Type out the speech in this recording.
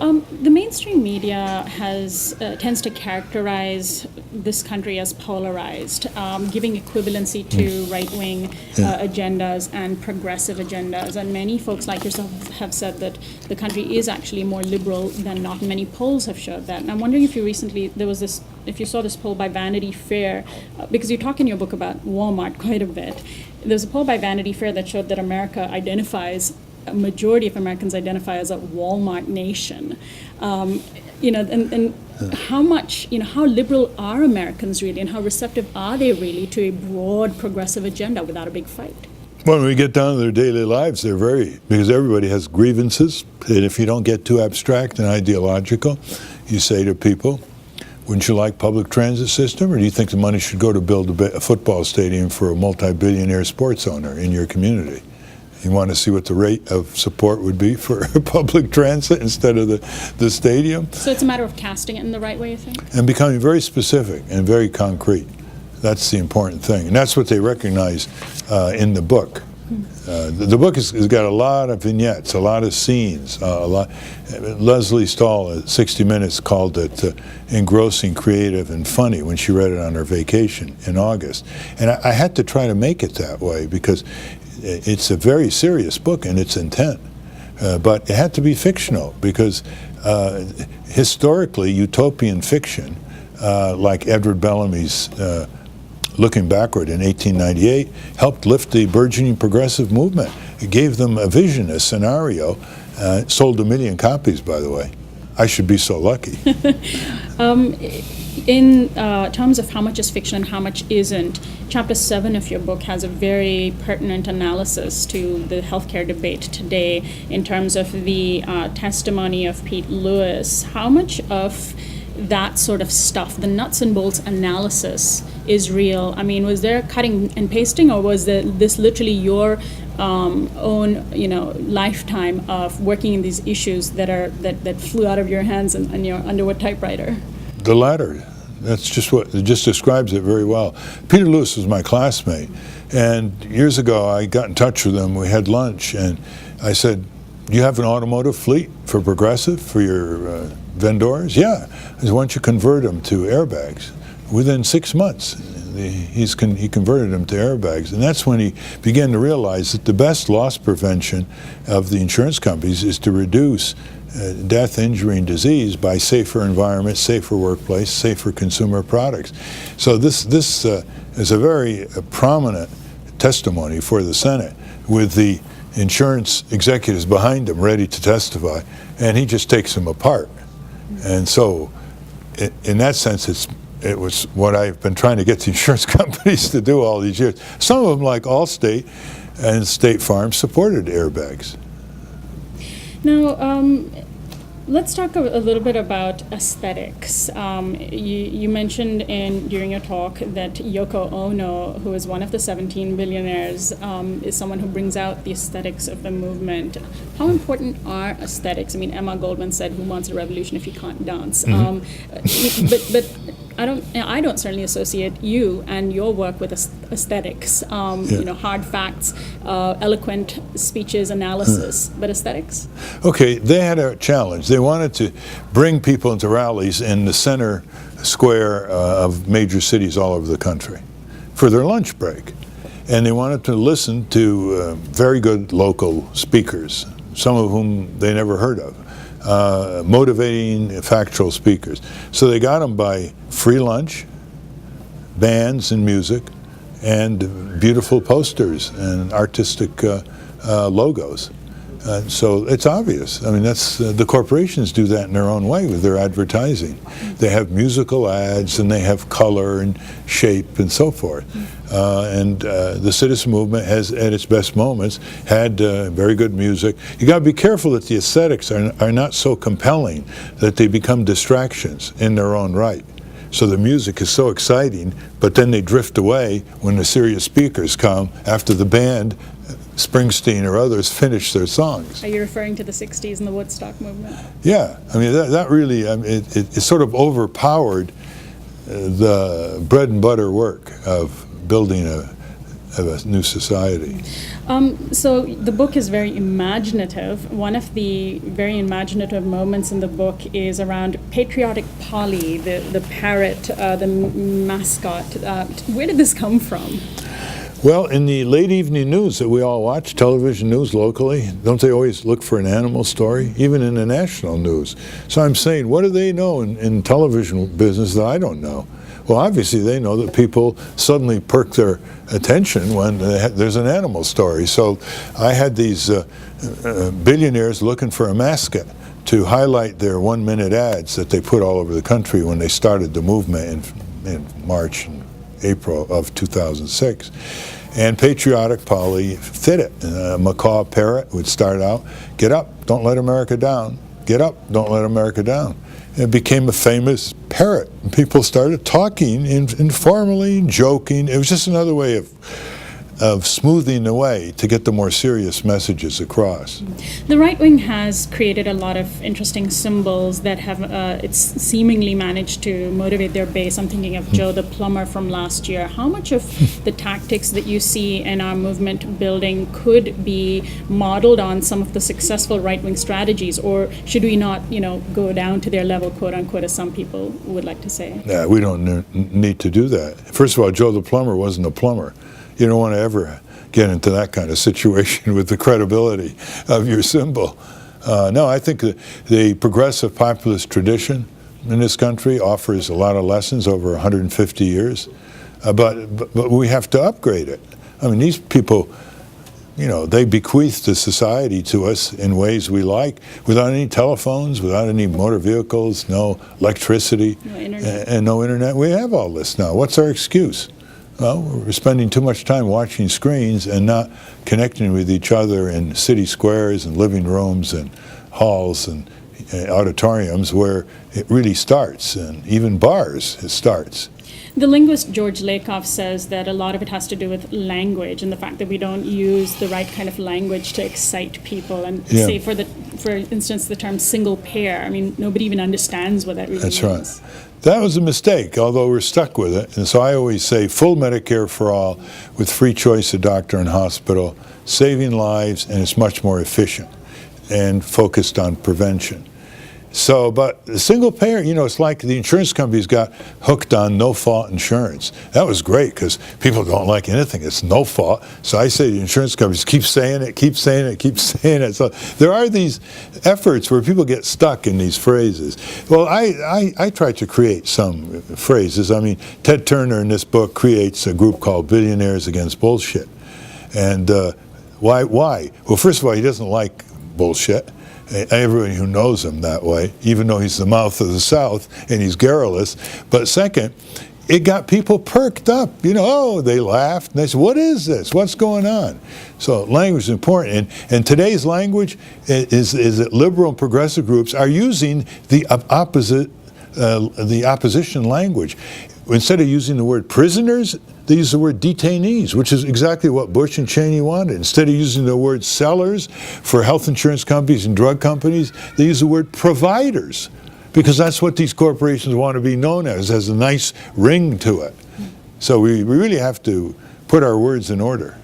The mainstream media tends to characterize this country as polarized, giving equivalency to right-wing agendas and progressive agendas. And many folks like yourself have said that the country is actually more liberal than not. Many polls have showed that. And I'm wondering if if you saw this poll by Vanity Fair, because you talk in your book about Walmart quite a bit. There's a poll by Vanity Fair that showed that a majority of Americans identify as a Walmart nation. And how much, how liberal are Americans really, and how receptive are they really to a broad progressive agenda without a big fight? When we get down to their daily lives, because everybody has grievances, and if you don't get too abstract and ideological, you say to people, wouldn't you like public transit system, or do you think the money should go to build a football stadium for a multi-billionaire sports owner in your community? You want to see what the rate of support would be for public transit instead of the stadium? So it's a matter of casting it in the right way, you think? And becoming very specific and very concrete. That's the important thing. And that's what they recognize in the book. The book has got a lot of vignettes, a lot of scenes. Leslie Stahl at 60 Minutes called it engrossing, creative, and funny when she read it on her vacation in August. And I had to try to make it that way because it's a very serious book in its intent, but it had to be fictional because historically utopian fiction, like Edward Bellamy's Looking Backward in 1898, helped lift the burgeoning progressive movement. It gave them a vision, a scenario, sold 1 million copies, by the way. I should be so lucky. In terms of how much is fiction and how much isn't, Chapter 7 of your book has a very pertinent analysis to the healthcare debate today in terms of the testimony of Pete Lewis. How much of that sort of stuff, the nuts and bolts analysis, is real? I mean, was there cutting and pasting, or was this literally your own, lifetime of working in these issues that flew out of your hands and your Underwood typewriter? The latter. That's just what it just describes it very well. Peter Lewis was my classmate, and years ago I got in touch with him. We had lunch, and I said, "Do you have an automotive fleet for Progressive for your vendors?" "Yeah." I said, "Why don't you convert them to airbags?" Within 6 months, he converted them to airbags, and that's when he began to realize that the best loss prevention of the insurance companies is to reduce death, injury, and disease by safer environments, safer workplace, safer consumer products. So this is a very prominent testimony for the Senate, with the insurance executives behind him ready to testify, and he just takes them apart. And so, in that sense, it was what I've been trying to get the insurance companies to do all these years. Some of them, like Allstate and State Farm, supported airbags. Now, let's talk a little bit about aesthetics. You mentioned during your talk that Yoko Ono, who is one of the 17 billionaires, is someone who brings out the aesthetics of the movement. How important are aesthetics? I mean, Emma Goldman said, "Who wants a revolution if you can't dance?" But I don't certainly associate you and your work with aesthetics. Hard facts, eloquent speeches, analysis, but aesthetics. Okay, they had a challenge. They wanted to bring people into rallies in the center square of major cities all over the country for their lunch break. And they wanted to listen to very good local speakers, some of whom they never heard of, motivating, factual speakers. So they got them by free lunch, bands and music, and beautiful posters and artistic logos. So it's obvious. I mean, that's the corporations do that in their own way with their advertising. They have musical ads, and they have color and shape and so forth. And the citizen movement has, at its best moments, had very good music. You got to be careful that the aesthetics are not so compelling that they become distractions in their own right. So the music is so exciting, but then they drift away when the serious speakers come after the band, Springsteen or others, finish their songs. Are you referring to the 60s and the Woodstock movement? Yeah, I mean, that really, it sort of overpowered the bread and butter work of building of a new society. So the book is very imaginative. One of the very imaginative moments in the book is around patriotic Polly, the parrot, the mascot. Where did this come from? Well, in the late evening news that we all watch, television news locally, don't they always look for an animal story? Even in the national news. So I'm saying, what do they know in television business that I don't know? Well, obviously they know that people suddenly perk their attention when there's an animal story. So I had these billionaires looking for a mascot to highlight their 1-minute ads that they put all over the country when they started the movement in March and April of 2006. And patriotic Polly fit it. A macaw parrot would start out, "Get up, don't let America down. Get up, don't let America down." It became a famous parrot. People started talking informally, joking. It was just another way of smoothing the way to get the more serious messages across. The right wing has created a lot of interesting symbols that have it's seemingly managed to motivate their base. I'm thinking of Joe the plumber from last year. How much of the tactics that you see in our movement building could be modeled on some of the successful right wing strategies, or should we not, go down to their level, quote unquote, as some people would like to say? Yeah, we don't need to do that. First of all, Joe the plumber wasn't a plumber. You don't want to ever get into that kind of situation with the credibility of your symbol. No, I think the progressive populist tradition in this country offers a lot of lessons over 150 years, but we have to upgrade it. I mean, these people, they bequeath the society to us in ways we like, without any telephones, without any motor vehicles, no electricity, and no internet. We have all this now. What's our excuse? Well, we're spending too much time watching screens and not connecting with each other in city squares and living rooms and halls and auditoriums where it really starts, and even bars, it starts. The linguist George Lakoff says that a lot of it has to do with language and the fact that we don't use the right kind of language to excite people. And say, for instance, the term single payer. I mean, nobody even understands what that really means. That's right. That was a mistake, although we're stuck with it. And so I always say full Medicare for all with free choice of doctor and hospital, saving lives, and it's much more efficient and focused on prevention. So, but the single payer, it's like the insurance companies got hooked on no-fault insurance. That was great because people don't like anything. It's no fault. So I say the insurance companies keep saying it, keep saying it, keep saying it. So there are these efforts where people get stuck in these phrases. Well, I try to create some phrases. I mean, Ted Turner in this book creates a group called Billionaires Against Bullshit. And why? Well, first of all, he doesn't like bullshit. Everyone who knows him that way, even though he's the mouth of the South and he's garrulous. But second, it got people perked up. They laughed and they said, "What is this? What's going on?" So language is important. And today's language is that liberal and progressive groups are using the opposition language. Instead of using the word prisoners, they use the word detainees, which is exactly what Bush and Cheney wanted. Instead of using the word sellers for health insurance companies and drug companies, they use the word providers, because that's what these corporations want to be known as, has a nice ring to it. So we really have to put our words in order.